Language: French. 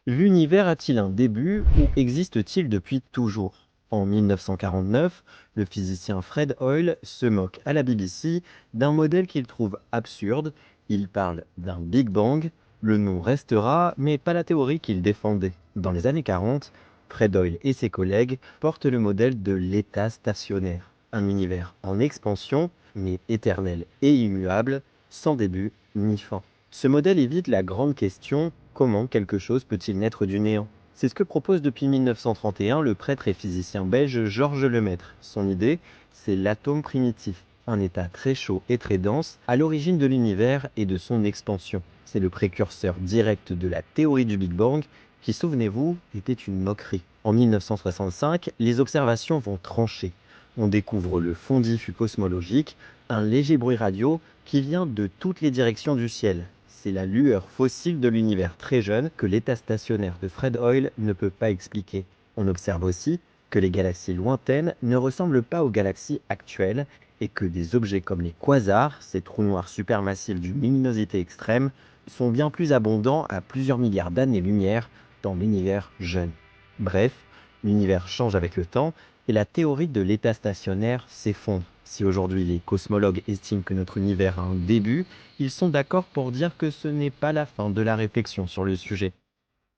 L'univers a-t-il un début ou existe-t-il depuis toujours? En 1949, le physicien Fred Hoyle se moque à la BBC d'un modèle qu'il trouve absurde. Il parle d'un Big Bang. Le nom restera, mais pas la théorie qu'il défendait. Dans les années 40, Fred Hoyle et ses collègues portent le modèle de l'état stationnaire, un univers en expansion, mais éternel et immuable, sans début ni fin. Ce modèle évite la grande question: comment quelque chose peut-il naître du néant? C'est ce que propose depuis 1931 le prêtre et physicien belge Georges Lemaître. Son idée, c'est l'atome primitif, un état très chaud et très dense à l'origine de l'univers et de son expansion. C'est le précurseur direct de la théorie du Big Bang, qui, souvenez-vous, était une moquerie. En 1965, les observations vont trancher. On découvre le fond diffus cosmologique, un léger bruit radio qui vient de toutes les directions du ciel. C'est la lueur fossile de l'univers très jeune que l'état stationnaire de Fred Hoyle ne peut pas expliquer. On observe aussi que les galaxies lointaines ne ressemblent pas aux galaxies actuelles et que des objets comme les quasars, ces trous noirs supermassifs d'une luminosité extrême, sont bien plus abondants à plusieurs milliards d'années-lumière dans l'univers jeune. Bref, l'univers change avec le temps et la théorie de l'état stationnaire s'effondre. Si aujourd'hui les cosmologues estiment que notre univers a un début, ils sont d'accord pour dire que ce n'est pas la fin de la réflexion sur le sujet.